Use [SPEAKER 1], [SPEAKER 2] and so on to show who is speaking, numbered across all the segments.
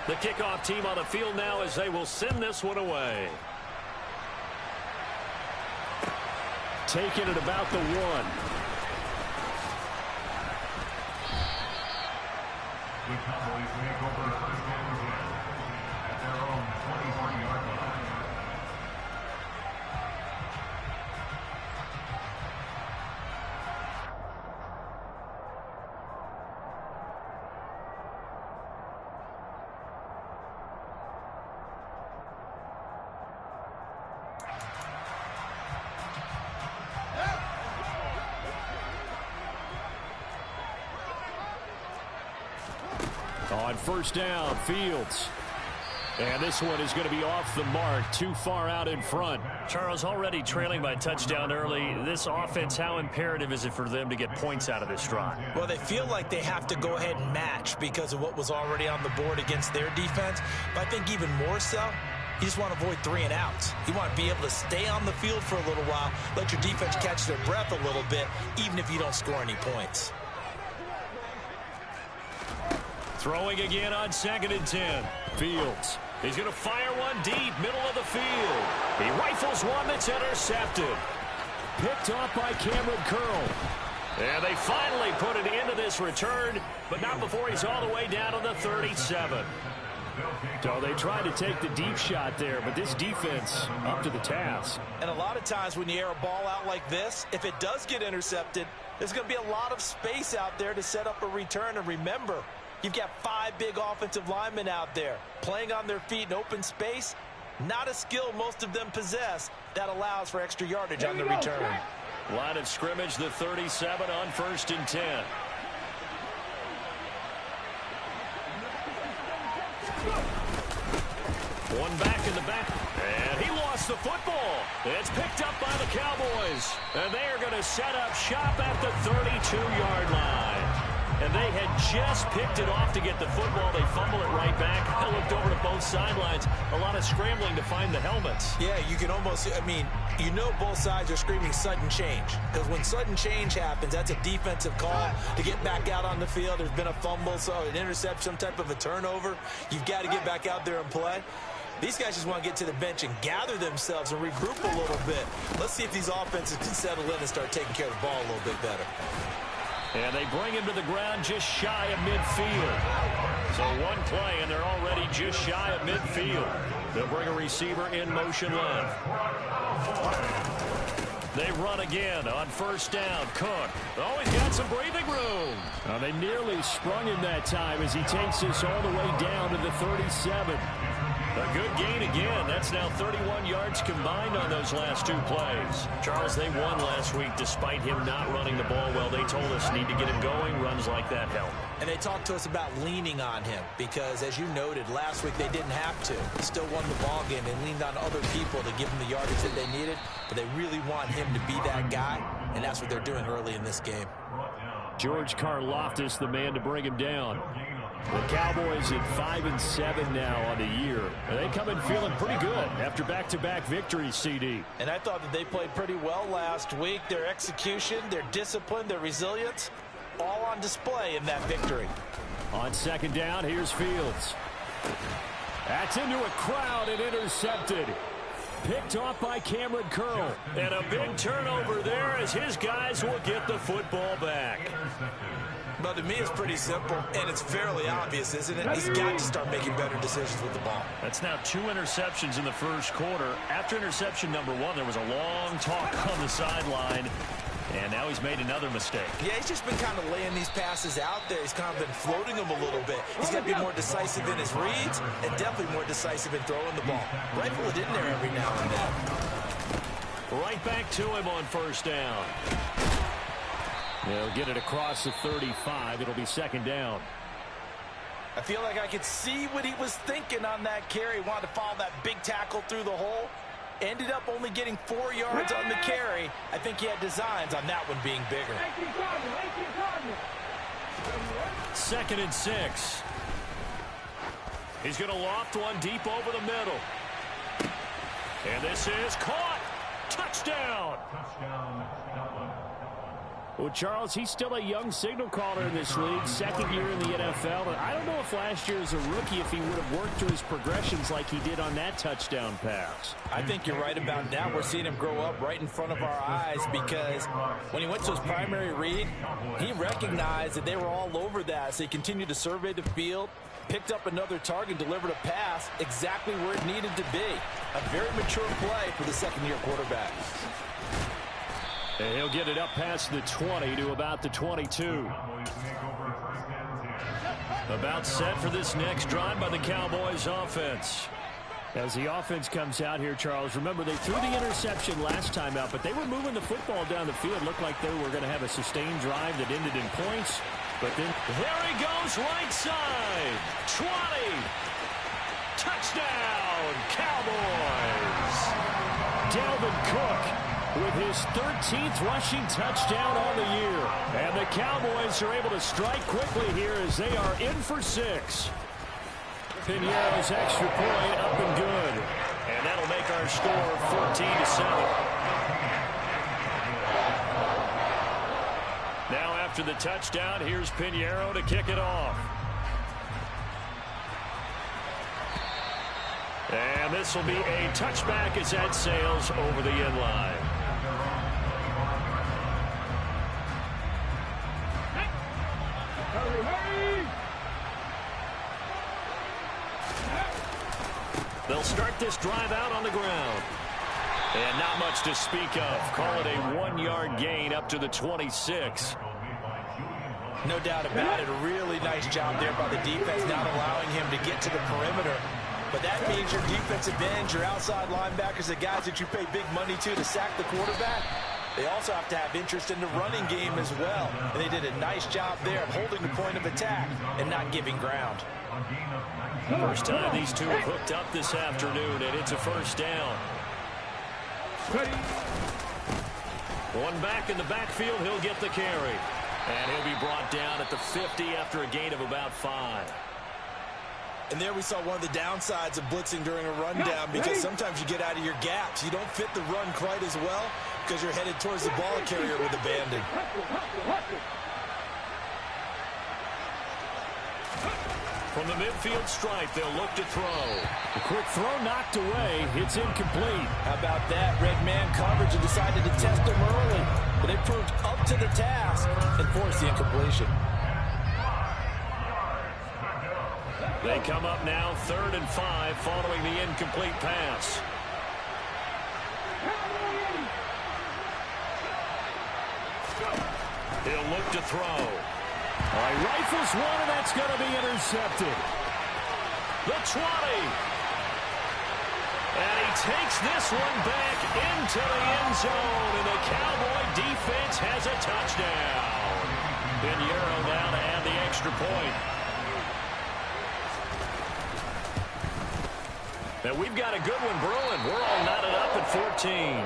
[SPEAKER 1] The kickoff team on the field now as they will send this one away. Taking it about the 1.
[SPEAKER 2] The Cowboys make over first down at their own 24-yard line.
[SPEAKER 1] On first down, Fields. And this one is going to be off the mark, too far out in front.
[SPEAKER 3] Charles, already trailing by touchdown early. This offense, how imperative is it for them to get points out of this drive?
[SPEAKER 4] Well, they feel like they have to go ahead and match because of what was already on the board against their defense. But I think even more so, you just want to avoid 3 and outs. You want to be able to stay on the field for a little while, let your defense catch their breath a little bit, even if you don't score any points.
[SPEAKER 1] Throwing again on 2nd and 10. Fields. He's going to fire one deep, middle of the field. He rifles one that's intercepted. Picked off by Cameron Curl. And they finally put an end to this return, but not before he's all the way down to the 37. So they tried to take the deep shot there, but this defense up to the task.
[SPEAKER 4] And a lot of times when you air a ball out like this, if it does get intercepted, there's going to be a lot of space out there to set up a return. And remember, you've got 5 big offensive linemen out there playing on their feet in open space. Not a skill most of them possess that allows for extra yardage on the return.
[SPEAKER 1] Line of scrimmage, the 37 on 1st and 10. One back in the back. And he lost the football. It's picked up by the Cowboys. And they are going to set up shop at the 32-yard line. And they had just picked it off to get the football. They fumble it right back. I looked over to both sidelines. A lot of scrambling to find the helmets.
[SPEAKER 4] Yeah, you can almost, you know both sides are screaming sudden change. Because when sudden change happens, that's a defensive call to get back out on the field. There's been a fumble, so an interception, some type of a turnover. You've got to get back out there and play. These guys just want to get to the bench and gather themselves and regroup a little bit. Let's see if these offenses can settle in and start taking care of the ball a little bit better.
[SPEAKER 1] And they bring him to the ground just shy of midfield. So one play, and they're already just shy of midfield. They'll bring a receiver in motion left. They run again on first down. Cook. Oh, he's got some breathing room. Well, they nearly sprung him that time as he takes this all the way down to the 37. A good gain again. That's now 31 yards combined on those last 2 plays.
[SPEAKER 3] Charles, they won last week despite him not running the ball well. They told us need to get him going. Runs like that help.
[SPEAKER 4] And they talked to us about leaning on him because, as you noted, last week they didn't have to. They still won the ball game. They leaned on other people to give them the yardage that they needed, but they really want him to be that guy, and that's what they're doing early in this game.
[SPEAKER 1] George Karlaftis, the man to bring him down. The Cowboys at 5-7 now on the year. They come in feeling pretty good after back-to-back victories, CD.
[SPEAKER 4] And I thought that they played pretty well last week. Their execution, their discipline, their resilience, all on display in that victory.
[SPEAKER 1] On 2nd down, here's Fields. That's into a crowd and intercepted. Picked off by Cameron Curl.
[SPEAKER 3] And a big turnover there as his guys will get the football back.
[SPEAKER 4] But to me, it's pretty simple, and it's fairly obvious, isn't it? He's got to start making better decisions with the ball.
[SPEAKER 3] That's now 2 interceptions in the first quarter. After interception number 1, there was a long talk on the sideline, and now he's made another mistake.
[SPEAKER 4] Yeah, he's just been kind of laying these passes out there. He's kind of been floating them a little bit. He's got to be more decisive in his reads and definitely more decisive in throwing the ball. Rifle it in there every now and then.
[SPEAKER 1] Right back to him on first down. They'll get it across the 35. It'll be 2nd down.
[SPEAKER 4] I feel like I could see what he was thinking on that carry. Wanted to follow that big tackle through the hole. Ended up only getting 4 yards on the carry. I think he had designs on that one being bigger.
[SPEAKER 1] 2nd and 6. He's going to loft one deep over the middle. And this is caught. Touchdown. Well, Charles, he's still a young signal caller in this league, second year in the NFL. And I don't know if last year as a rookie, if he would have worked through his progressions like he did on that touchdown pass.
[SPEAKER 4] I think you're right about that. We're seeing him grow up right in front of our eyes because when he went to his primary read, he recognized that they were all over that. So he continued to survey the field, picked up another target, delivered a pass exactly where it needed to be. A very mature play for the second-year quarterback.
[SPEAKER 1] And he'll get it up past the 20 to about the 22. About set for this next drive by the Cowboys offense. As the offense comes out here, Charles, remember they threw the interception last time out, but they were moving the football down the field. Looked like they were going to have a sustained drive that ended in points. But then
[SPEAKER 3] there he goes, right side. 20. Touchdown, Cowboys.
[SPEAKER 1] Dalvin Cook with his 13th rushing touchdown on the year. And the Cowboys are able to strike quickly here as they are in for 6. Pinheiro's extra point up and good.
[SPEAKER 3] And that'll make our score 14-7. Now after the touchdown, here's Pinheiro to kick it off. And this will be a touchback as that sails over the end line. They'll start this drive out on the ground. And not much to speak of. Call it a 1-yard gain up to the 26.
[SPEAKER 4] No doubt about it. A really nice job there by the defense, not allowing him to get to the perimeter. But that means your defensive ends, your outside linebackers, the guys that you pay big money to sack the quarterback, they also have to have interest in the running game as well. And they did a nice job there of holding the point of attack and not giving ground.
[SPEAKER 3] First time these two have hooked up this afternoon, and it's a first down. One back in the backfield, he'll get the carry. And he'll be brought down at the 50 after a gain of about 5.
[SPEAKER 4] And there we saw one of the downsides of blitzing during a rundown, because sometimes you get out of your gaps. You don't fit the run quite as well because you're headed towards the ball carrier with abandon.
[SPEAKER 3] From the midfield stripe, they'll look to throw.
[SPEAKER 1] A quick throw knocked away. It's incomplete.
[SPEAKER 4] How about that? Red man coverage and decided to test him early. But they proved up to the task and forced the incompletion.
[SPEAKER 3] They come up now 3rd and 5 following the incomplete pass. He'll look to throw.
[SPEAKER 1] He rifles one, and that's going to be intercepted.
[SPEAKER 3] The 20. And he takes this one back into the end zone, and the Cowboy defense has a touchdown. Pinheiro now to add the extra point. And we've got a good one brewing. We're all knotted up at 14.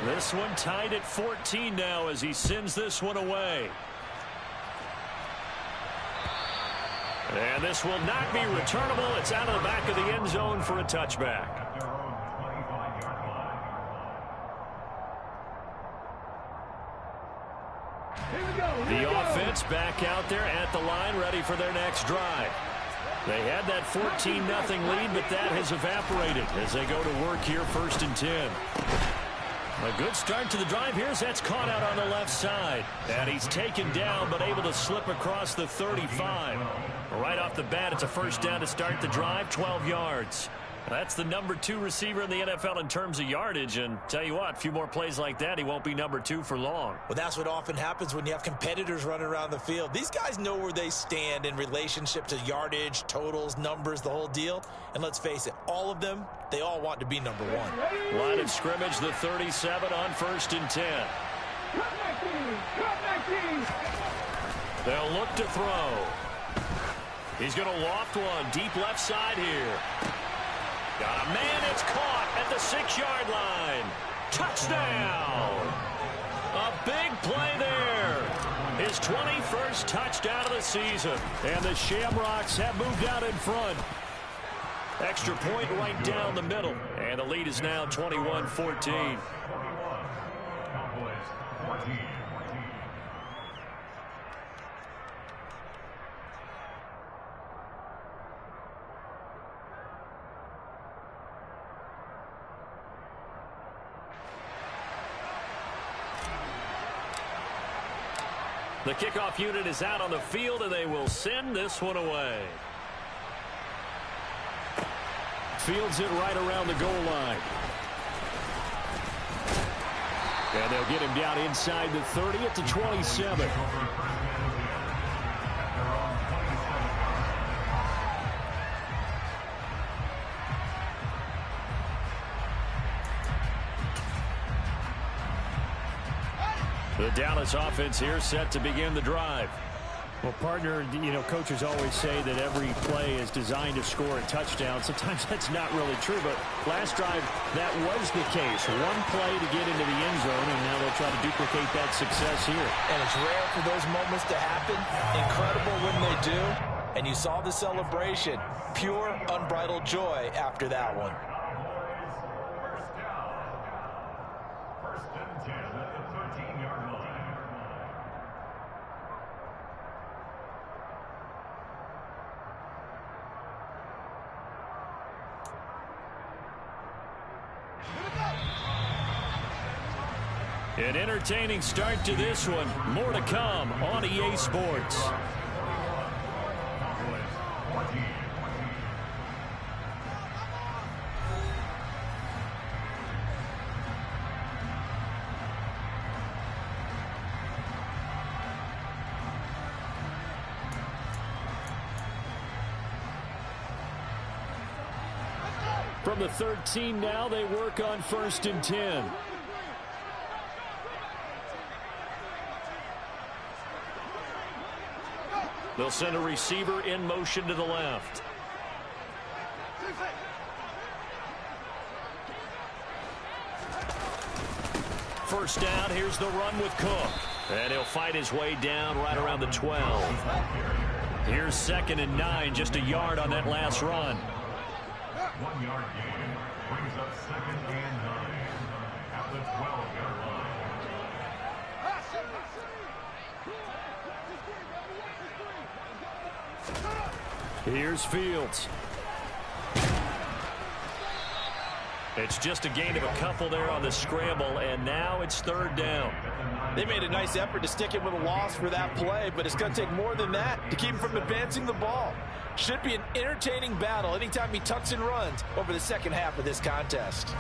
[SPEAKER 3] This one tied at 14 now as he sends this one away. And this will not be returnable. It's out of the back of the end zone for a touchback. The offense back out there at the line, ready for their next drive. They had that 14-0 lead, but that has evaporated as they go to work here 1st and 10. A good start to the drive here as that's caught out on the left side. And he's taken down but able to slip across the 35. Right off the bat, it's a first down to start the drive, 12 yards. That's the number 2 receiver in the NFL in terms of yardage. And tell you what, a few more plays like that, he won't be number 2 for long.
[SPEAKER 4] Well, that's what often happens when you have competitors running around the field. These guys know where they stand in relationship to yardage, totals, numbers, the whole deal. And let's face it, all of them, they all want to be number 1.
[SPEAKER 3] Line of scrimmage, the 37 on 1st and 10. They'll look to throw. He's going to loft one deep left side here. Got a man, it's caught at the 6-yard line. Touchdown! A big play there.
[SPEAKER 1] His 21st touchdown of the season. And the Shamrocks have moved out in front. Extra point right down the middle. And the lead is now 21-14.
[SPEAKER 2] Cowboys 14.
[SPEAKER 1] The kickoff unit is out on the field, and they will send this one away. Fields it right around the goal line. And they'll get him down inside the 30 at the 27. The Dallas offense here set to begin the drive.
[SPEAKER 3] Well, partner, coaches always say that every play is designed to score a touchdown. Sometimes that's not really true, but last drive, that was the case. One play to get into the end zone, and now they'll try to duplicate that success here.
[SPEAKER 4] And it's rare for those moments to happen. Incredible when they do. And you saw the celebration. Pure, unbridled joy after that one.
[SPEAKER 2] First and 10 at the 13-yard line.
[SPEAKER 1] An entertaining start to this one. More to come on EA Sports.
[SPEAKER 2] Cowboys 14.
[SPEAKER 1] From the 13 now, they work on 1st and 10. They'll send a receiver in motion to the left. First down, here's the run with Cook. And he'll fight his way down right around the 12. Here's 2nd and 9, just a yard on that last run.
[SPEAKER 2] 1 yard gain brings up 2nd and 9 at the 12-yard line.
[SPEAKER 1] Here's Fields. It's just a gain of a couple there on the scramble, and now it's 3rd down.
[SPEAKER 4] They made a nice effort to stick him with a loss for that play, but it's going to take more than that to keep him from advancing the ball. Should be an entertaining battle anytime he tucks and runs over the second half of this contest.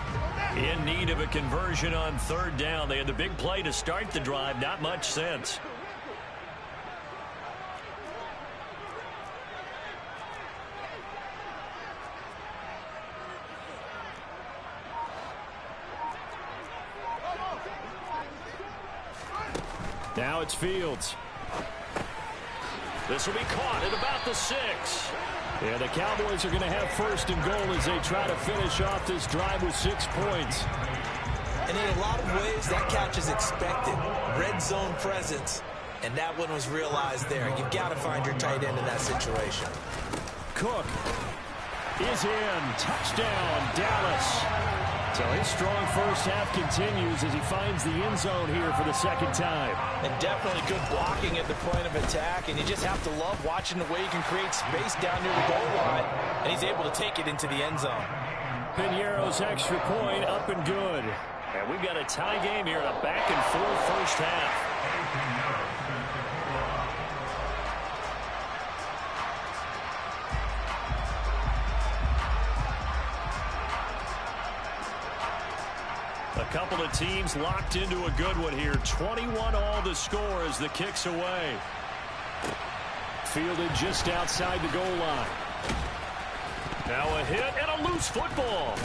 [SPEAKER 1] In need of a conversion on 3rd down. They had the big play to start the drive. Not much sense. Now it's Fields. This will be caught at about the 6. Yeah, the Cowboys are going to have 1st and goal as they try to finish off this drive with 6 points.
[SPEAKER 4] And in a lot of ways, that catch is expected. Red zone presence, and that one was realized there. You've got to find your tight end in that situation.
[SPEAKER 1] Cook is in. Touchdown, Dallas. So his strong first half continues as he finds the end zone here for the 2nd time.
[SPEAKER 4] And definitely good blocking at the point of attack, and you just have to love watching the way he can create space down near the goal line, and he's able to take it into the end zone.
[SPEAKER 1] Piñeiro's extra point up and good. And we've got a tie game here in a back-and-forth first half. A couple of teams locked into a good one here. 21 all the score as the kick's away. Fielded just outside the goal line. Now a hit and a loose football.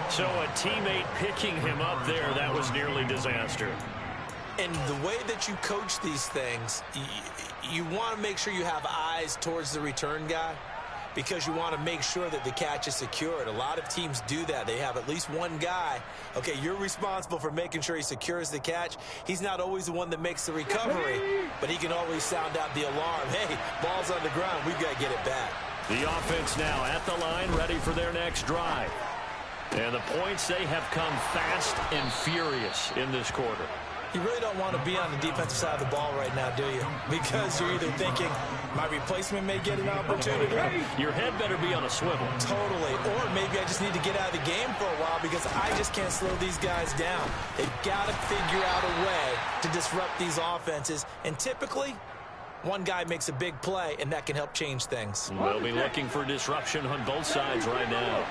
[SPEAKER 1] So a teammate picking him up there, that was nearly disaster.
[SPEAKER 4] And the way that you coach these things, you want to make sure you have eyes towards the return guy. because you want to make sure that the catch is secured. A lot of teams do that. They have at least one guy. Okay, you're responsible for making sure he secures the catch. He's not always the one that makes the recovery, but he can always sound out the alarm. Hey, ball's on the ground. We've got to get it back.
[SPEAKER 3] The offense now at the line, ready for their next drive. And the points, they have come fast and furious in this quarter.
[SPEAKER 4] You really don't want to be on the defensive side of the ball right now, do you? Because you're either thinking, my replacement may get an opportunity.
[SPEAKER 3] Your head better be on a swivel.
[SPEAKER 4] Totally. Or maybe I just need to get out of the game for a while because I just can't slow these guys down. They've got to figure out a way to disrupt these offenses. And typically, one guy makes a big play, and that can help change things.
[SPEAKER 3] We'll be looking for disruption on both sides right now.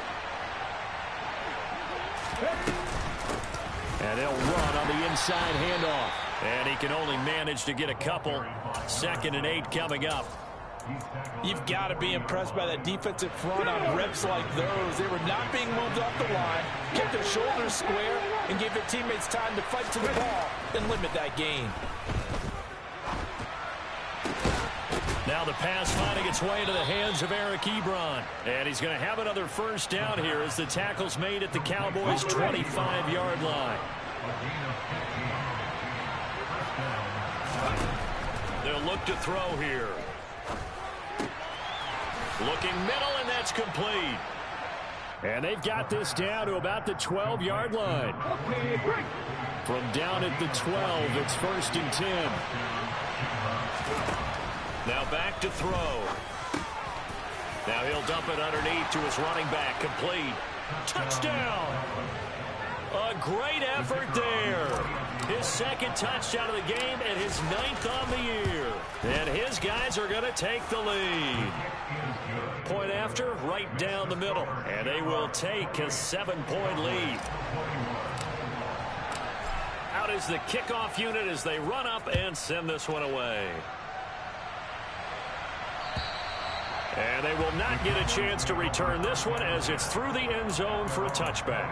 [SPEAKER 3] And they'll run on the inside handoff. And he can only manage to get a couple. 2nd and 8 coming up.
[SPEAKER 5] You've got to be impressed by that defensive front on reps like those. They were not being moved off the line, kept their shoulders square, and gave their teammates time to fight to the ball and limit that gain.
[SPEAKER 3] Now the pass finding its way into the hands of Eric Ebron. And he's going to have another first down here as the tackle's made at the Cowboys' 25-yard line. They'll look to throw here. Looking middle, and that's complete. And they've got this down to about the 12-yard line. From down at the 12, it's 1st and 10. Now back to throw. Now he'll dump it underneath to his running back. Complete. Touchdown. A great effort there. His 2nd touchdown of the game and his 9th on the year. And his guys are going to take the lead. Point after, right down the middle. And they will take a 7-point lead. Out is the kickoff unit as they run up and send this one away. And they will not get a chance to return this one as it's through the end zone for a touchback.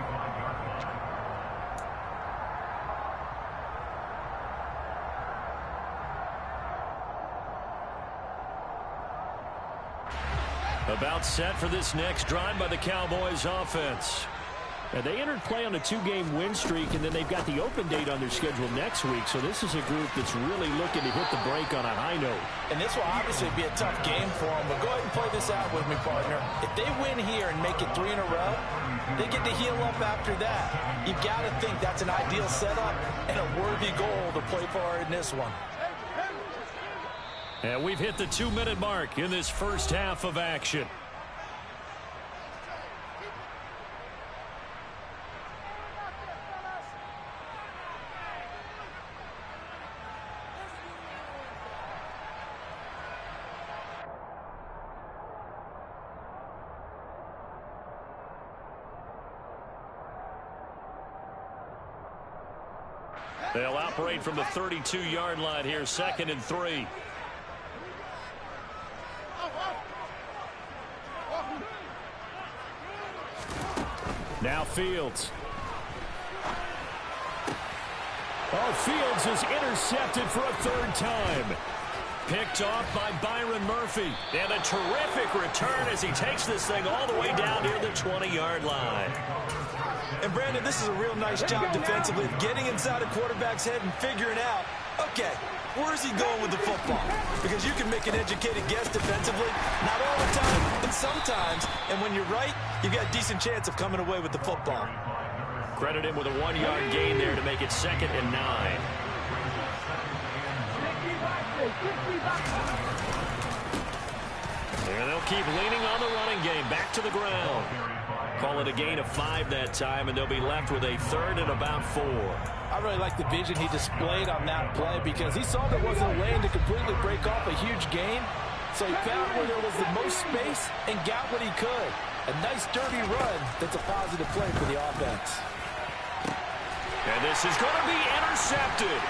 [SPEAKER 3] About set for this next drive by the Cowboys offense. And they entered play on a 2-game win streak, and then they've got the open date on their schedule next week. So this is a group that's really looking to hit the break on a high note.
[SPEAKER 5] And this will obviously be a tough game for them. But go ahead and play this out with me, partner. If they win here and make it 3 in a row, they get to heal up after that. You've got to think that's an ideal setup and a worthy goal to play for in this one.
[SPEAKER 3] And we've hit the 2-minute mark in this first half of action. They'll operate from the 32-yard line here, 2nd and 3. Now Fields. Oh, Fields is intercepted for a 3rd time. Picked off by Byron Murphy. And a terrific return as he takes this thing all the way down near the 20-yard line.
[SPEAKER 4] And, Brandon, this is a real nice job defensively of getting inside a quarterback's head and figuring out, okay, where is he going with the football? Because you can make an educated guess defensively, not all the time, but sometimes. And when you're right, you've got a decent chance of coming away with the football.
[SPEAKER 3] Credit him with a 1-yard gain there to make it 2nd and 9. And they'll keep leaning on the running game. Back to the ground. Call it a gain of 5 that time, and they'll be left with a 3rd and about 4.
[SPEAKER 5] I really like the vision he displayed on that play because he saw there wasn't a lane to completely break off a huge gain. So he found where there was the most space and got what he could. A nice, dirty run that's a positive play for the offense.
[SPEAKER 3] And this is going to be intercepted.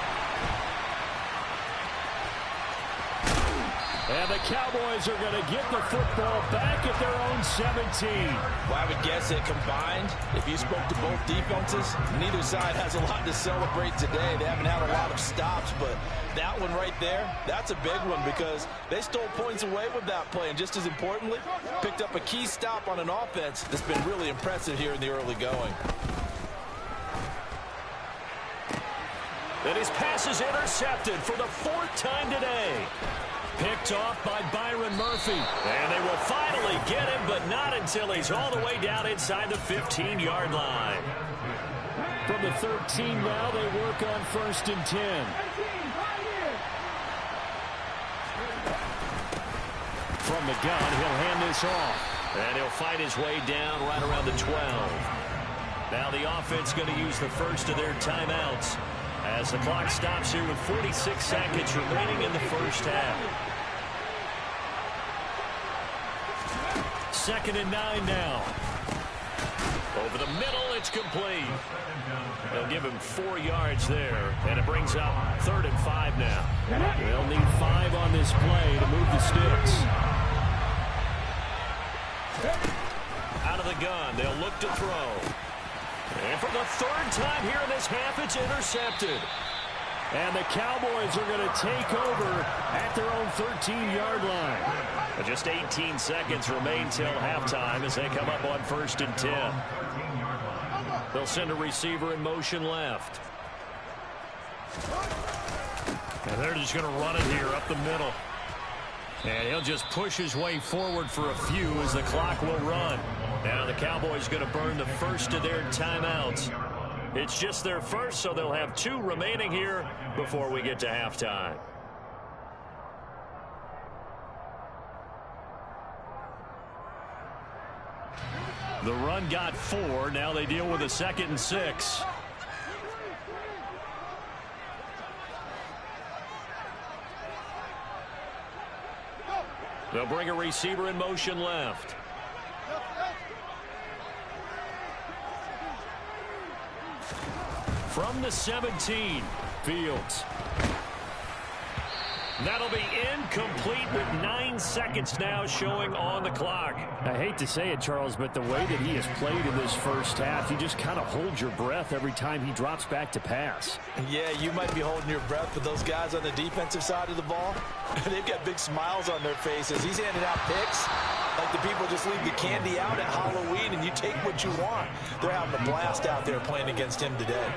[SPEAKER 3] And the Cowboys are going to get the football back at their own 17.
[SPEAKER 5] Well, I would guess that combined, if you spoke to both defenses, neither side has a lot to celebrate today. They haven't had a lot of stops, but that one right there, that's a big one because they stole points away with that play. And just as importantly, picked up a key stop on an offense that's been really impressive here in the early going.
[SPEAKER 1] And his pass is intercepted for the 4th time today. Picked off by Byron Murphy. And they will finally get him, but not until he's all the way down inside the 15-yard line.
[SPEAKER 3] From the 13 now, they work on 1st and 10. From the gun, he'll hand this off.
[SPEAKER 1] And he'll find his way down right around the 12. Now the offense going to use the first of their timeouts as the clock stops here with 46 seconds remaining in the first half. 2nd and 9 now. Over the middle, it's complete. They'll give him 4 yards there, and it brings up 3rd and 5 now.
[SPEAKER 3] They'll need 5 on this play to move the sticks.
[SPEAKER 1] Out of the gun, they'll look to throw. And for the 3rd time here in this half, it's intercepted.
[SPEAKER 3] And the Cowboys are going to take over at their own 13-yard line.
[SPEAKER 1] But just 18 seconds remain till halftime as they come up on 1st and 10. They'll send a receiver in motion left.
[SPEAKER 3] And they're just going to run it here up the middle.
[SPEAKER 1] And he'll just push his way forward for a few as the clock will run. Now the Cowboys going to burn the first of their timeouts. It's just their first, so they'll have 2 remaining here before we get to halftime. The run got 4. Now they deal with a 2nd and 6. They'll bring a receiver in motion left. From the 17, Fields. That'll be incomplete with 9 seconds now showing on the clock.
[SPEAKER 3] I hate to say it, Charles, but the way that he has played in this first half, you just kind of hold your breath every time he drops back to pass.
[SPEAKER 5] Yeah, you might be holding your breath, but those guys on the defensive side of the ball, they've got big smiles on their faces. He's handing out picks like the people just leave the candy out at Halloween and you take what you want. They're having a blast out there playing against him today.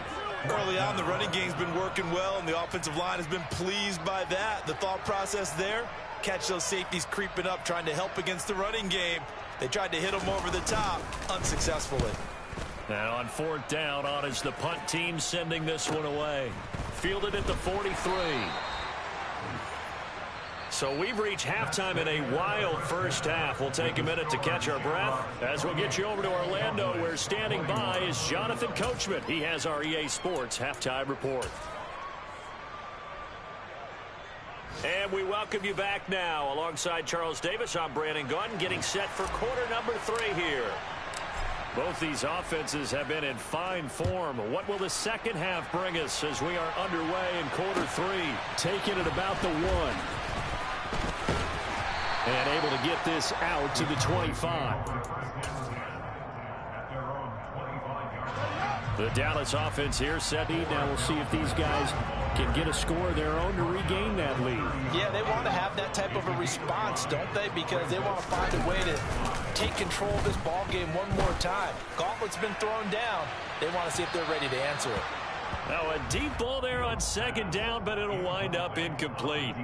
[SPEAKER 4] Early on, the running game's been working well, and the offensive line has been pleased by that. The thought process there, catch those safeties creeping up, trying to help against the running game. They tried to hit them over the top, unsuccessfully.
[SPEAKER 1] Now on 4th down, on is the punt team sending this one away. Fielded at the 43. So we've reached halftime in a wild first half. We'll take a minute to catch our breath as we'll get you over to Orlando, where standing by is Jonathan Coachman. He has our EA Sports halftime report. And we welcome you back now. Alongside Charles Davis, I'm Brandon Gunn, getting set for quarter number 3 here. Both these offenses have been in fine form. What will the second half bring us as we are underway in quarter 3?
[SPEAKER 3] Taking it about the 1. And able to get this out to the 25. The Dallas offense here set. Now we'll see if these guys can get a score of their own to regain that lead.
[SPEAKER 5] Yeah, they want to have that type of a response, don't they? Because they want to find a way to take control of this ball game one more time. Gauntlet's been thrown down. They want to see if they're ready to answer it.
[SPEAKER 1] Now a deep ball there on 2nd down, but it'll wind up incomplete.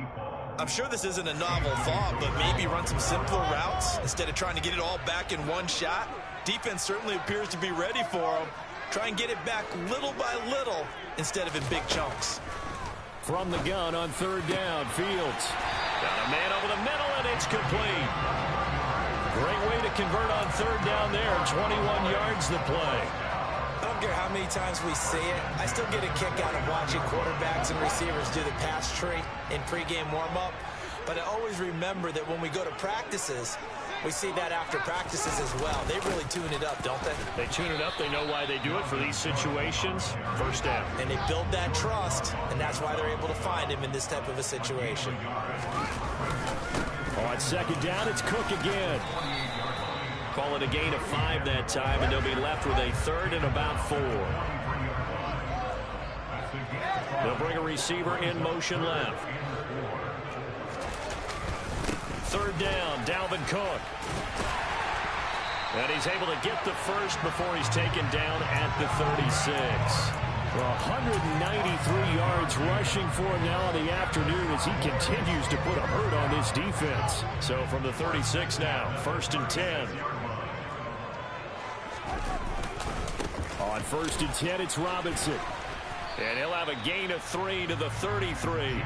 [SPEAKER 4] I'm sure this isn't a novel thought, but maybe run some simpler routes instead of trying to get it all back in one shot. Defense certainly appears to be ready for them. Try and get it back little by little instead of in big chunks.
[SPEAKER 3] From the gun on 3rd down, Fields.
[SPEAKER 1] Got a man over the middle, and it's complete. Great way to convert on 3rd down there. 21 yards the play.
[SPEAKER 4] I don't care how many times we see it. I still get a kick out of watching quarterbacks and receivers do the pass tree in pregame warm-up. But I always remember that when we go to practices, we see that after practices as well. They really tune it up, don't they?
[SPEAKER 1] They tune it up. They know why they do it for these situations. 1st down.
[SPEAKER 4] And they build that trust, and that's why they're able to find him in this type of a situation.
[SPEAKER 3] On second down, it's Cook again.
[SPEAKER 1] Call it a gain of 5 that time, and they'll be left with a 3rd and about 4. They'll bring a receiver in motion left. 3rd down, Dalvin Cook. And he's able to get the first before he's taken down at the 36. 193 yards rushing for him now in the afternoon as he continues to put a hurt on this defense. So from the 36 now, 1st and 10. On 1st and 10, it's Robinson. And he'll have a gain of 3 to the 33.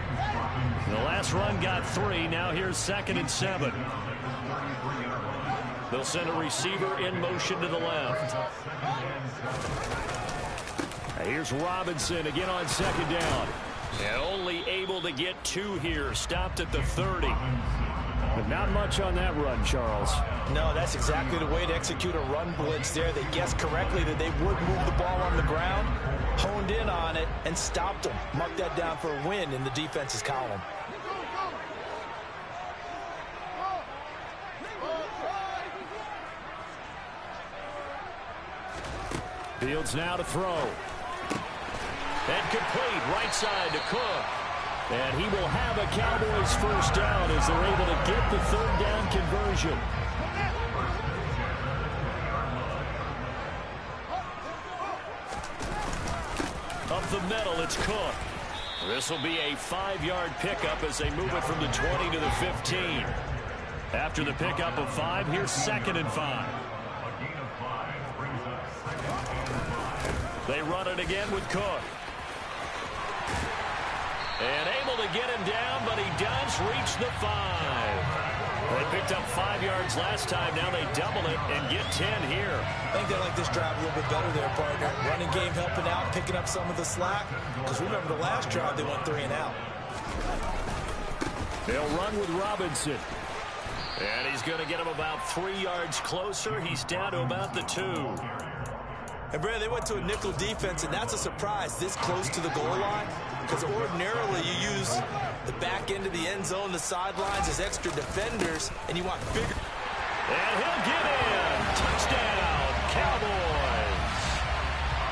[SPEAKER 1] The last run got 3. Now here's 2nd and 7. They'll send a receiver in motion to the left. Here's Robinson again on 2nd down. And only able to get 2 here. Stopped at the 30.
[SPEAKER 3] But not much on that run, Charles.
[SPEAKER 5] No, that's exactly the way to execute a run blitz there. They guessed correctly that they would move the ball on the ground, honed in on it, and stopped them. Mark that down for a win in the defense's column.
[SPEAKER 3] Fields now to throw.
[SPEAKER 1] And complete, right side to Cook.
[SPEAKER 3] And he will have a Cowboys first down as they're able to get the 3rd down conversion.
[SPEAKER 1] Up the middle, it's Cook. This will be a 5-yard pickup as they move it from the 20 to the 15. After the pickup of 5, here's 2nd and 5. They run it again with Cook. And able to get him down, but he does reach the 5. They picked up 5 yards last time. Now they double it and get 10 here.
[SPEAKER 5] I think they like this drive a little bit better there, partner. Running game helping out, picking up some of the slack. Because remember the last drive, they went 3 and out.
[SPEAKER 3] They'll run with Robinson.
[SPEAKER 1] And he's going to get him about 3 yards closer. He's down to about the 2.
[SPEAKER 4] And, Brad, they went to a nickel defense, and that's a surprise this close to the goal line. Because ordinarily you use the back end of the end zone, the sidelines as extra defenders, and you want bigger.
[SPEAKER 1] And he'll get in. Touchdown, Cowboys.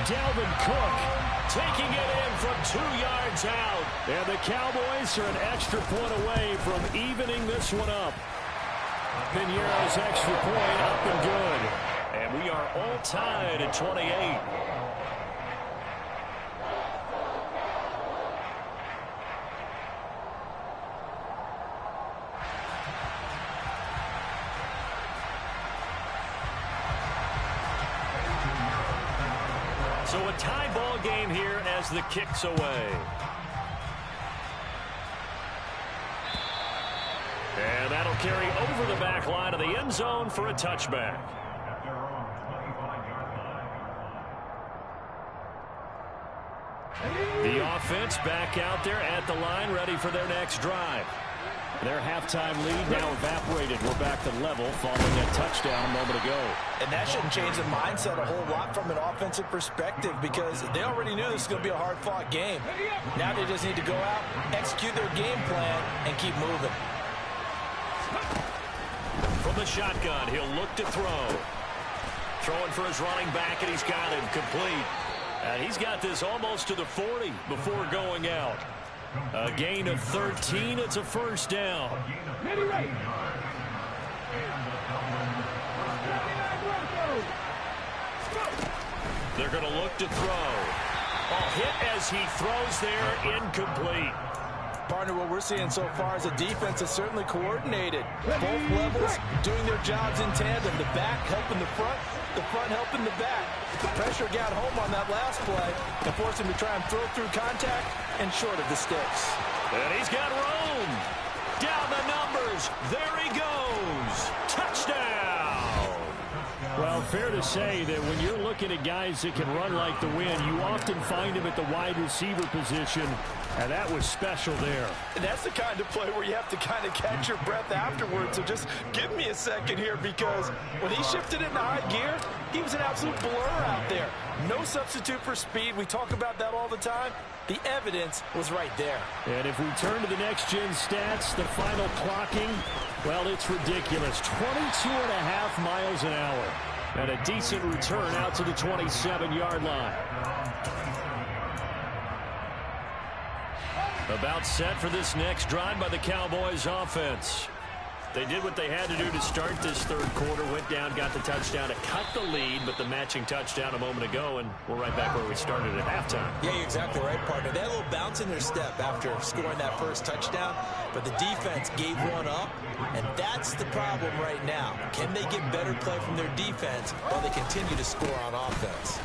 [SPEAKER 3] Dalvin Cook
[SPEAKER 1] Taking it in from 2 yards out.
[SPEAKER 3] And the Cowboys are an extra point away from evening this one up. Piñeiro's extra point up and good.
[SPEAKER 1] And we are all tied at 28. So a tie ball game here as the kick's away. And that'll carry over the back line of the end zone for a touchback. The offense back out there at the line, ready for their next drive. Their halftime lead now evaporated. We're back to level following that touchdown a moment ago.
[SPEAKER 5] And that shouldn't change the mindset a whole lot from an offensive perspective because they already knew this was going to be a hard-fought game. Now they just need to go out, execute their game plan, and keep moving.
[SPEAKER 1] From the shotgun, he'll look to throw. Throwing for his running back, and he's got him complete. And he's got this almost to the 40 before going out. A gain of 13. It's a first down. They're going to look to throw. A hit as he throws there, incomplete.
[SPEAKER 5] Partner, what we're seeing so far is a defense that's certainly coordinated. Both levels doing their jobs in tandem. The back helping the front helping the back. The pressure got home on that last play and forced him to try and throw through contact and short of the sticks.
[SPEAKER 1] And he's got room. Down the numbers. There he goes. Touchdown.
[SPEAKER 3] Well, Well, fair to say that when you're looking at guys that can run like the wind, you often find them at the wide receiver position, and that was special there.
[SPEAKER 5] And that's the kind of play where you have to kind of catch your breath afterwards. So just give me a second here, because when he shifted into high gear, he was an absolute blur out there. No substitute for speed. We talk about that all the time. The evidence was right there.
[SPEAKER 3] And if we turn to the next-gen stats, the final clocking, well, it's ridiculous. 22.5 miles an hour. And a decent return out to the 27-yard line. About set for this next drive by the Cowboys offense. They did what they had to do to start this third quarter. Went down, got the touchdown to cut the lead, but the matching touchdown a moment ago, and we're right back where we started at halftime.
[SPEAKER 4] Yeah, you're exactly right, partner. They had a little bounce in their step after scoring that first touchdown, but the defense gave one up, and that's the problem right now. Can they get better play from their defense while they continue to score on offense?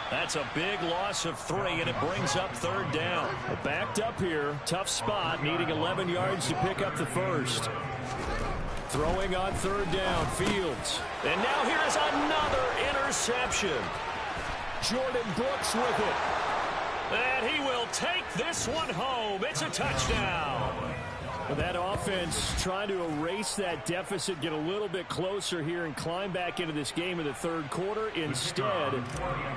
[SPEAKER 3] That's a big loss of 3, and it brings up third down. Backed up here, tough spot, needing 11 yards to pick up the first. Throwing on third down, Fields. And now here is another interception. Jordan Brooks with it. And he will take this one home. It's a touchdown. That offense trying to erase that deficit, get a little bit closer here and climb back into this game in the third quarter. Instead,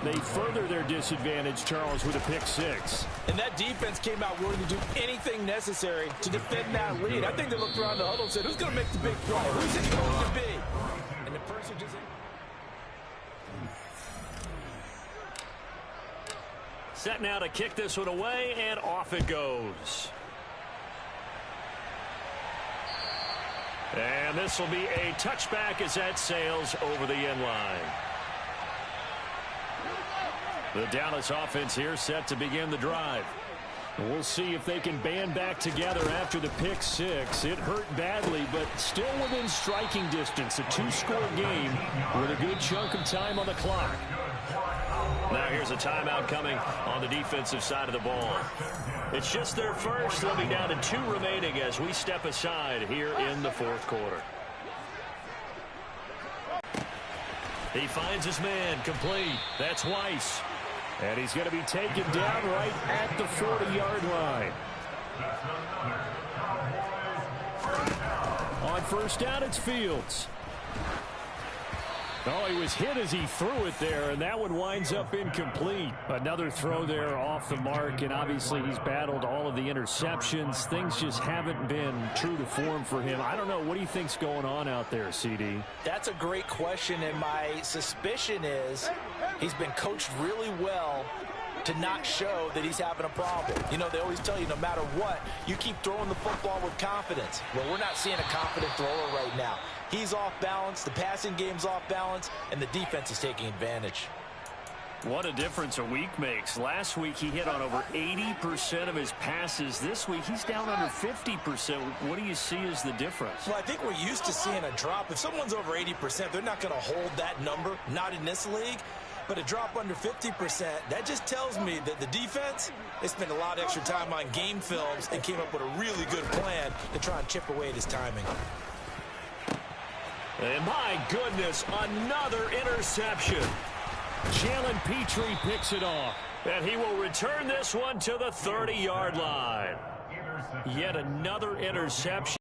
[SPEAKER 3] they further their disadvantage, Charles, with a pick 6.
[SPEAKER 5] And that defense came out willing to do anything necessary to defend that lead. I think they looked around the huddle and said, who's going to make the big play? Who's it going to be? And the person just...
[SPEAKER 3] Set now to kick this one away, and off it goes. And this will be a touchback as that sails over the end line. The Dallas offense here set to begin the drive. We'll see if they can band back together after the pick 6. It hurt badly, but still within striking distance. A 2-score game with a good chunk of time on the clock. Now here's a timeout coming on the defensive side of the ball. It's just their first. They'll be down to 2 remaining as we step aside here in the fourth quarter. He finds his man complete. That's Weiss. And he's going to be taken down right at the 40-yard line. On first down, it's Fields. Oh, he was hit as he threw it there, and that one winds up incomplete. Another throw there off the mark, and obviously he's battled all of the interceptions. Things just haven't been true to form for him. I don't know. What do you think's going on out there, CD?
[SPEAKER 5] That's a great question, and my suspicion is he's been coached really well to not show that he's having a problem. You know, they always tell you no matter what, you keep throwing the football with confidence. Well, we're not seeing a confident thrower right now. He's off balance, the passing game's off balance, and the defense is taking advantage.
[SPEAKER 3] What a difference a week makes. Last week he hit on over 80% of his passes. This week he's down under 50%. What do you see as the difference?
[SPEAKER 4] Well, I think we're used to seeing a drop. If someone's over 80%, they're not going to hold that number, not in this league. But a drop under 50%, that just tells me that the defense, they spent a lot of extra time on game films and came up with a really good plan to try and chip away at his timing.
[SPEAKER 3] And my goodness, another interception. Jalen Petrie picks it off. And he will return this one to the 30-yard line. Yet another interception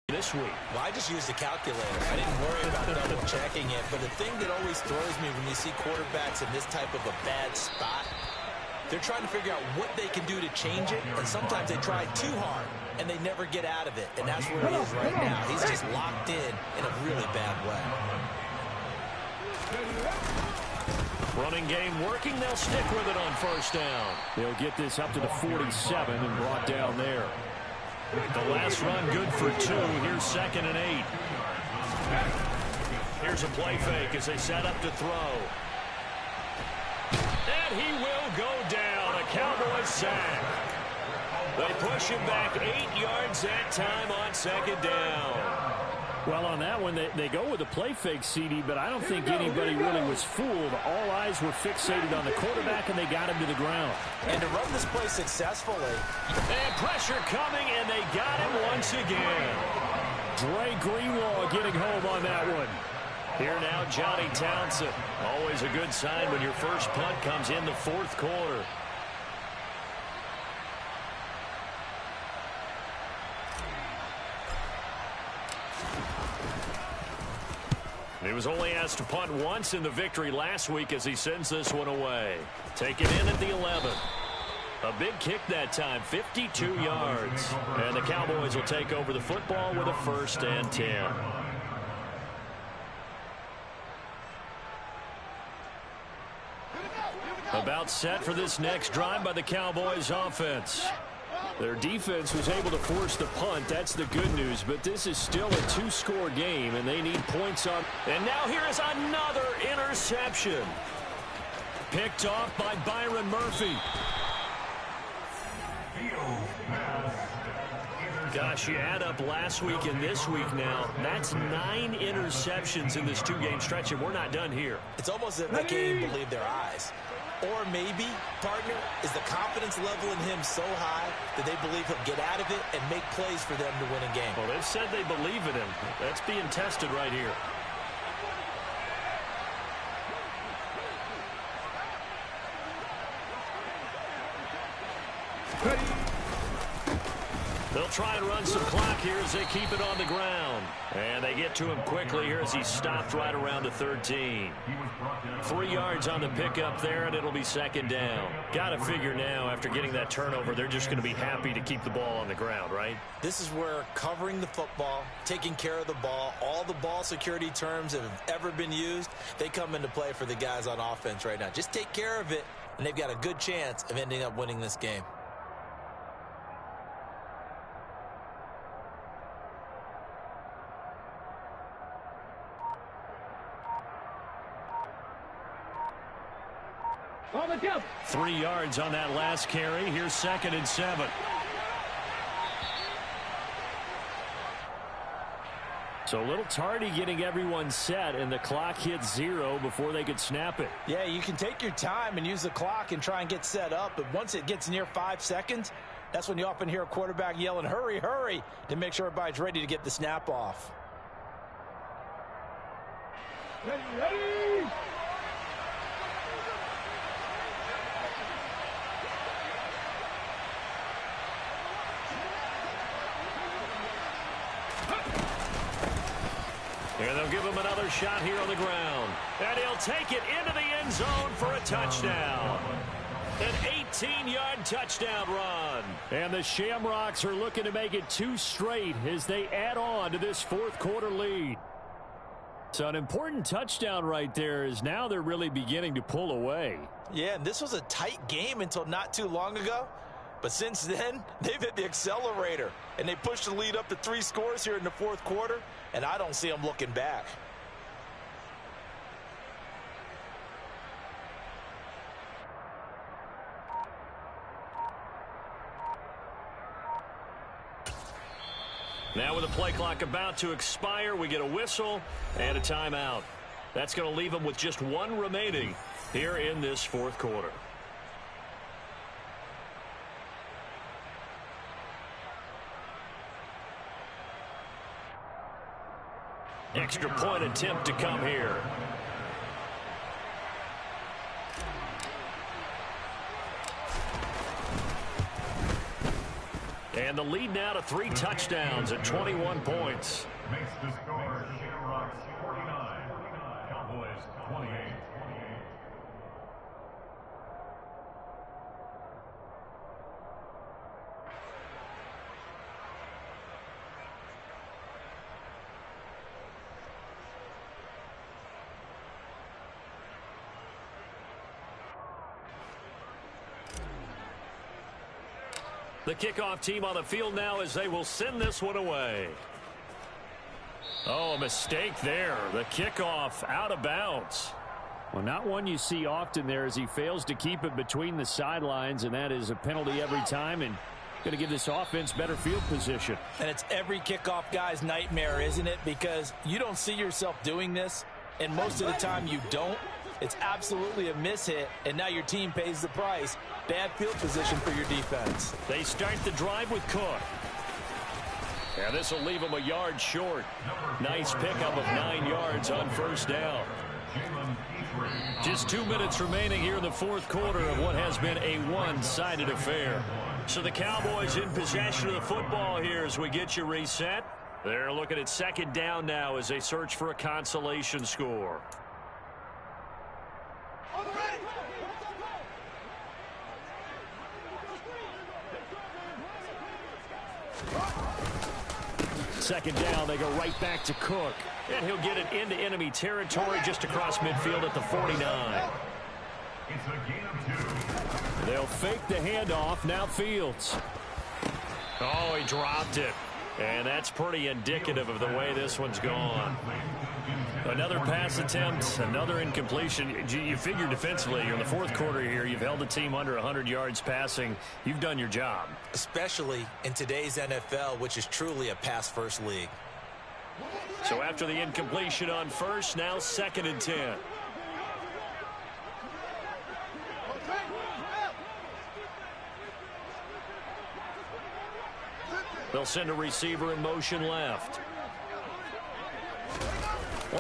[SPEAKER 3] this week.
[SPEAKER 4] Well, I just used a calculator. I didn't worry about double checking it. But the thing that always throws me when you see quarterbacks in this type of a bad spot, they're trying to figure out what they can do to change it. And sometimes they try too hard, and they never get out of it. And that's where he is right now. He's just locked in a really bad way.
[SPEAKER 3] Running game working. They'll stick with it on first down. They'll get this up to the 47 and brought down there. The last run good for 2. Here's 2nd and 8. Here's a play fake as they set up to throw. And he will go down. A Cowboys sack. They push him back 8 yards that time on 2nd down. Well, on that one, they go with a play fake, CD, but I don't think anybody really was fooled. All eyes were fixated on the quarterback, and they got him to the ground.
[SPEAKER 4] And to run this play successfully.
[SPEAKER 3] And pressure coming, and they got him once again. Dre Greenlaw getting home on that one. Here now, Johnny Townsend. Always a good sign when your first punt comes in the fourth quarter. He was only asked to punt once in the victory last week as he sends this one away. Taken in at the 11. A big kick that time, 52 yards. And the Cowboys will take over the football with a 1st and 10. About set for this next drive by the Cowboys offense. Their defense was able to force the punt. That's the good news. But this is still a 2-score game, and they need points on. And now here is another interception. Picked off by Byron Murphy. Gosh, you add up last week and this week now. That's 9 interceptions in this 2-game stretch, and we're not done here.
[SPEAKER 4] It's almost as if they can't even believe their eyes. Or maybe, partner, is the confidence level in him so high that they believe he'll get out of it and make plays for them to win a game.
[SPEAKER 3] Well, they've said they believe in him. That's being tested right here. They'll try and run some clock here as they keep it on the ground. And they get to him quickly here as he stopped right around the 13. 3 yards on the pickup there, and it'll be 2nd down. Got to figure now, after getting that turnover, they're just going to be happy to keep the ball on the ground, right?
[SPEAKER 4] This is where covering the football, taking care of the ball, all the ball security terms that have ever been used, they come into play for the guys on offense right now. Just take care of it, and they've got a good chance of ending up winning this game.
[SPEAKER 3] On the jump. 3 yards on that last carry. Here's 2nd and 7. So a little tardy getting everyone set, and the clock hit 0 before they could snap it.
[SPEAKER 5] Yeah, you can take your time and use the clock and try and get set up, but once it gets near 5 seconds, that's when you often hear a quarterback yelling, hurry, hurry, to make sure everybody's ready to get the snap off.
[SPEAKER 2] Ready, ready!
[SPEAKER 3] And they'll give him another shot here on the ground. And he'll take it into the end zone for a touchdown. An 18-yard touchdown run. And the Shamrocks are looking to make it 2 straight as they add on to this 4th quarter lead. So an important touchdown right there is now they're really beginning to pull away.
[SPEAKER 4] Yeah, and this was a tight game until not too long ago. But since then, they've hit the accelerator, and they pushed the lead up to 3 scores here in the 4th quarter, and I don't see them looking back.
[SPEAKER 3] Now with the play clock about to expire, we get a whistle and a timeout. That's going to leave them with just 1 remaining here in this 4th quarter. Extra point attempt to come here. And the lead now to 3 touchdowns at 21 points.
[SPEAKER 2] Makes the score Shamrocks 49, Cowboys 28.
[SPEAKER 3] The kickoff team on the field now as they will send this one away. Oh, a mistake there. The kickoff out of bounds. Well, not one you see often there as he fails to keep it between the sidelines, and that is a penalty every time and going to give this offense better field position.
[SPEAKER 5] And it's every kickoff guy's nightmare, isn't it? Because you don't see yourself doing this, and most of the time you don't. It's absolutely a mishit, and now your team pays the price. Bad field position for your defense.
[SPEAKER 3] They start the drive with Cook. And this will leave him a yard short. Nice pickup of 9 yards on first down. Just 2 minutes remaining here in the fourth quarter of what has been a one-sided affair. So the Cowboys in possession of the football here as we get you reset. They're looking at second down now as they search for a consolation score. Second down, they go right back to Cook. And he'll get it into enemy territory just across midfield at the 49.
[SPEAKER 2] It's a gain of 2.
[SPEAKER 3] They'll fake the handoff. Now Fields. Oh, he dropped it. And that's pretty indicative of the way this one's gone. Another pass attempt, another incompletion. You figure defensively, you're in the fourth quarter here. You've held the team under 100 yards passing. You've done your job.
[SPEAKER 4] Especially in today's NFL, which is truly a pass-first league.
[SPEAKER 3] So after the incompletion on first, now 2nd and 10. They'll send a receiver in motion left.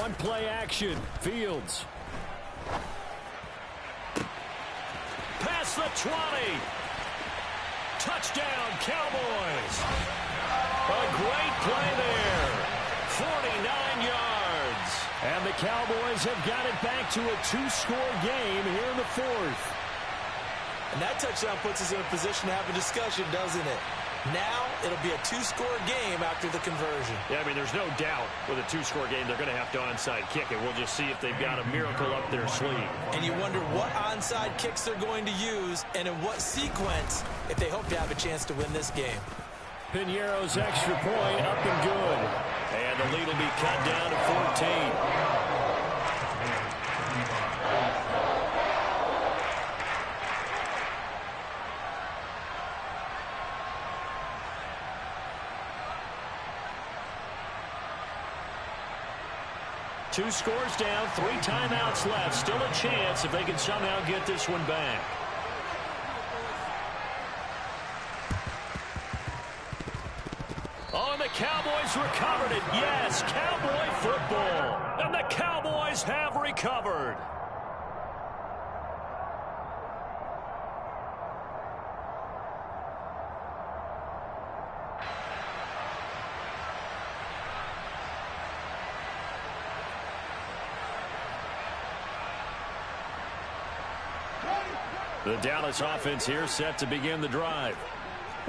[SPEAKER 3] On play action, Fields. Past the 20. Touchdown, Cowboys. A great play there. 49 yards. And the Cowboys have got it back to a 2-score game here in the fourth.
[SPEAKER 4] And that touchdown puts us in a position to have a discussion, doesn't it? Now it'll be a 2-score game after the conversion.
[SPEAKER 3] Yeah, I mean, there's no doubt with a 2-score game they're going to have to onside kick it. We'll just see if they've got a miracle up their sleeve.
[SPEAKER 4] And you wonder what onside kicks they're going to use and in what sequence if they hope to have a chance to win this game.
[SPEAKER 3] Piñeiro's extra point up and good. And the lead will be cut down to 14. Two scores down, 3 timeouts left. Still a chance if they can somehow get this one back. Oh, and the Cowboys recovered it. Yes, Cowboy football. And the Cowboys have recovered. The Dallas offense here set to begin the drive.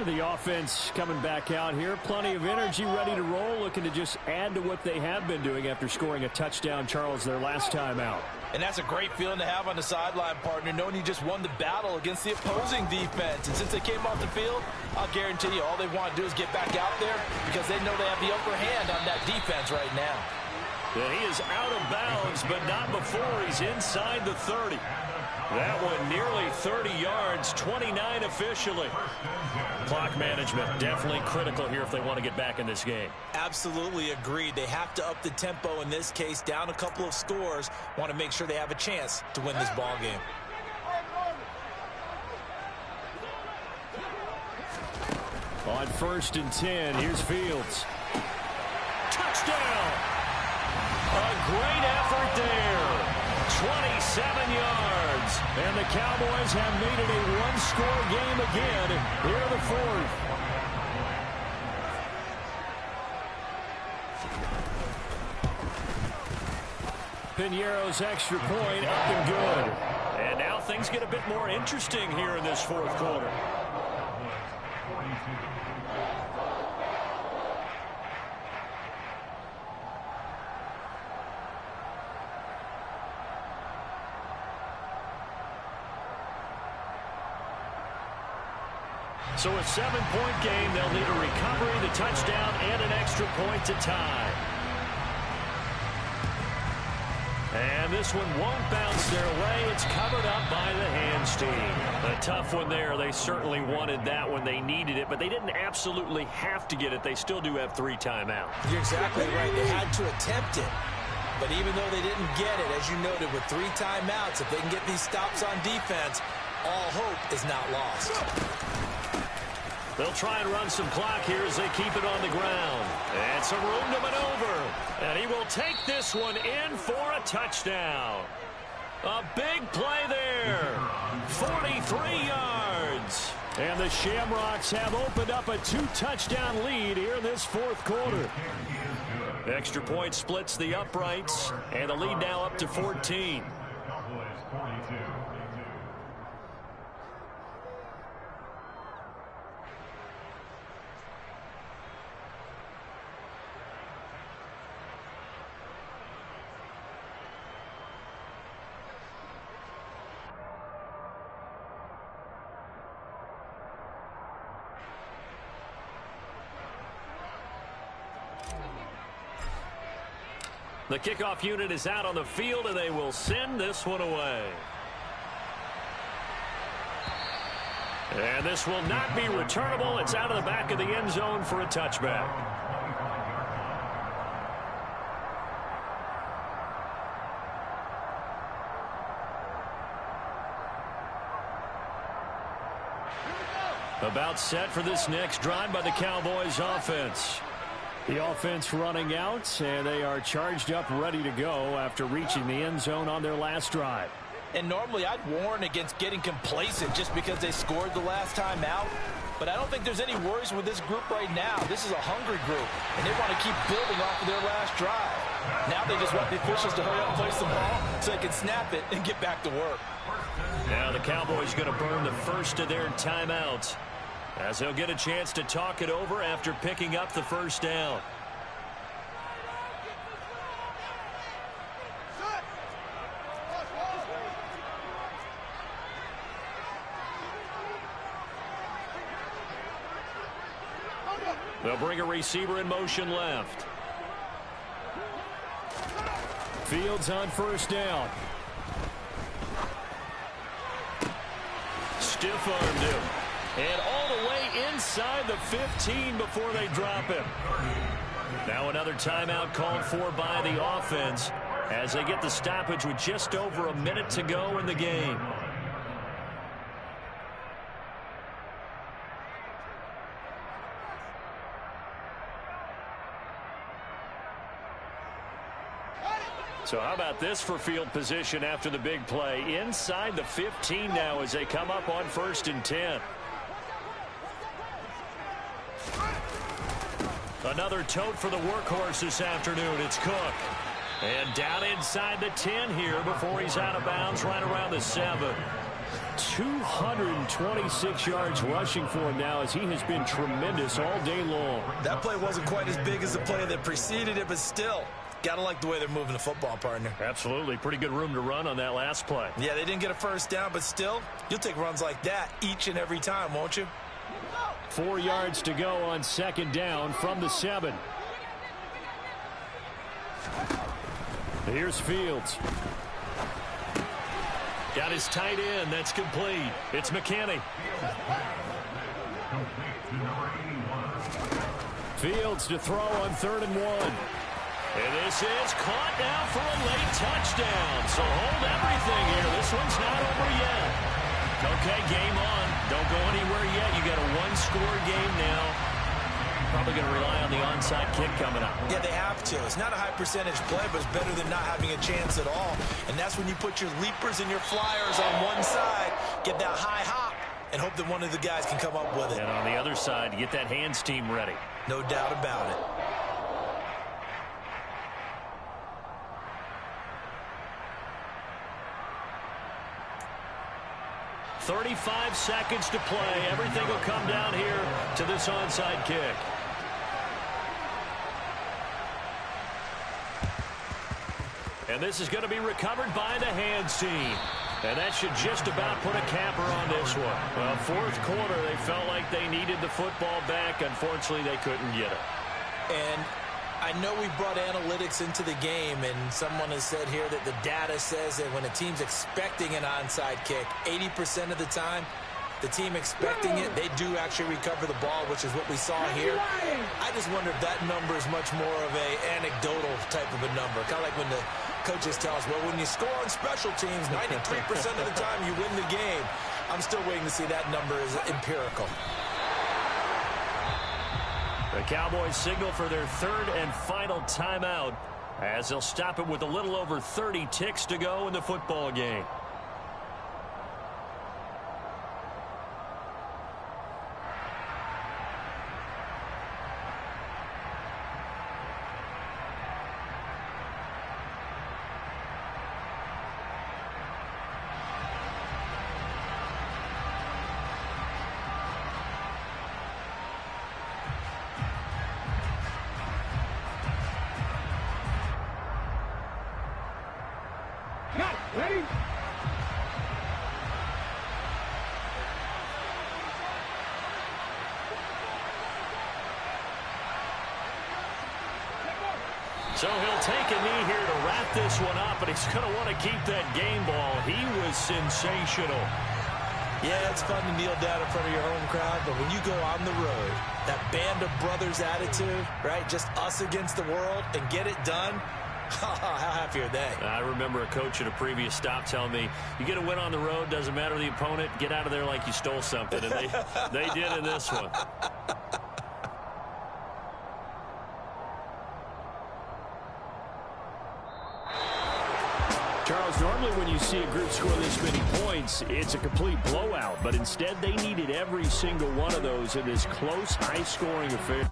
[SPEAKER 3] The offense coming back out here. Plenty of energy, ready to roll, looking to just add to what they have been doing after scoring a touchdown, Charles, their last time out.
[SPEAKER 5] And that's a great feeling to have on the sideline, partner, knowing you just won the battle against the opposing defense. And since they came off the field, I'll guarantee you all they want to do is get back out there because they know they have the upper hand on that defense right now.
[SPEAKER 3] Yeah, he is out of bounds, but not before he's inside the 30. That one nearly 30 yards, 29 officially. Clock management definitely critical here if they want to get back in this game.
[SPEAKER 4] Absolutely agreed. They have to up the tempo in this case, down a couple of scores. Want to make sure they have a chance to win this ball game.
[SPEAKER 3] On 1st and 10, here's Fields. Touchdown! A great effort there. 27 yards. And the Cowboys have made it a one-score game again here in the fourth. Piñeiro's extra point up and good. And now things get a bit more interesting here in this fourth quarter. So a 7-point game, they'll need a recovery, the touchdown, and an extra point to tie. And this one won't bounce their way. It's covered up by the hands team. A tough one there. They certainly wanted that when they needed it, but they didn't absolutely have to get it. They still do have 3 timeouts.
[SPEAKER 4] You're exactly right. They had to attempt it. But even though they didn't get it, as you noted, with 3 timeouts, if they can get these stops on defense, all hope is not lost.
[SPEAKER 3] They'll try and run some clock here as they keep it on the ground. And some room to maneuver. And he will take this one in for a touchdown. A big play there. 43 yards. And the Shamrocks have opened up a 2-touchdown lead here in this fourth quarter. Extra point splits the uprights. And the lead now up to 14.
[SPEAKER 2] Cowboys 42.
[SPEAKER 3] The kickoff unit is out on the field, and they will send this one away. And this will not be returnable. It's out of the back of the end zone for a touchback. About set for this next drive by the Cowboys offense. The offense running out, and they are charged up, ready to go after reaching the end zone on their last drive.
[SPEAKER 5] And normally I'd warn against getting complacent just because they scored the last time out. But I don't think there's any worries with this group right now. This is a hungry group, and they want to keep building off of their last drive. Now they just want the officials to hurry up and place the ball so they can snap it and get back to work.
[SPEAKER 3] Now the Cowboys going to burn the first of their timeouts, as they'll get a chance to talk it over after picking up the first down. They'll bring a receiver in motion left. Fields on first down. Stiff-armed him. And all the way inside the 15 before they drop him. Now another timeout called for by the offense as they get the stoppage with just over a minute to go in the game. So how about this for field position after the big play? Inside the 15 now as they come up on 1st and 10. Another tote for the workhorse this afternoon. It's Cook. And down inside the 10 here before he's out of bounds right around the 7. 226 yards rushing for him now as he has been tremendous all day long.
[SPEAKER 4] That play wasn't quite as big as the play that preceded it, but still, got to like the way they're moving the football, partner.
[SPEAKER 3] Absolutely. Pretty good room to run on that last play.
[SPEAKER 4] Yeah, they didn't get a first down, but still, you'll take runs like that each and every time, won't you?
[SPEAKER 3] 4 yards to go on 2nd down from the 7. Here's Fields. Got his tight end. That's complete. It's McKinney. Fields to throw on 3rd and 1. And this is caught now for a late touchdown. So hold everything here. This one's not over yet. Okay, game on. Don't go anywhere yet. You got a one-score game now. Probably going to rely on the onside kick coming up.
[SPEAKER 4] Yeah, they have to. It's not a high percentage play, but it's better than not having a chance at all. And that's when you put your leapers and your flyers on one side, get that high hop, and hope that one of the guys can come up with it.
[SPEAKER 3] And on the other side, get that hands team ready.
[SPEAKER 4] No doubt about it.
[SPEAKER 3] 35 seconds to play. Everything will come down here to this onside kick. And this is going to be recovered by the hands team. And that should just about put a capper on this one. Well, 4th quarter, they felt like they needed the football back. Unfortunately, they couldn't get it.
[SPEAKER 4] And I know we brought analytics into the game, and someone has said here that the data says that when a team's expecting an onside kick, 80% of the time, the team expecting it, they do actually recover the ball, which is what we saw here. I just wonder if that number is much more of a anecdotal type of a number. Kind of like when the coaches tell us, well, when you score on special teams, 93% of the time you win the game. I'm still waiting to see that number is empirical.
[SPEAKER 3] The Cowboys signal for their third and final timeout as they'll stop it with a little over 30 ticks to go in the football game.
[SPEAKER 6] Ready?
[SPEAKER 3] So he'll take a knee here to wrap this one up, but he's going to want to keep that game ball. He was sensational.
[SPEAKER 4] Yeah, it's fun to kneel down in front of your home crowd, but when you go on the road, that band of brothers attitude, right, just us against the world, and get it done, how happy are they?
[SPEAKER 3] I remember a coach at a previous stop telling me, you get a win on the road, doesn't matter the opponent, get out of there like you stole something. And they did in this one.
[SPEAKER 1] Charles, normally when you see a group score this many points, it's a complete blowout. But instead, they needed every single one of those in this close, high-scoring affair.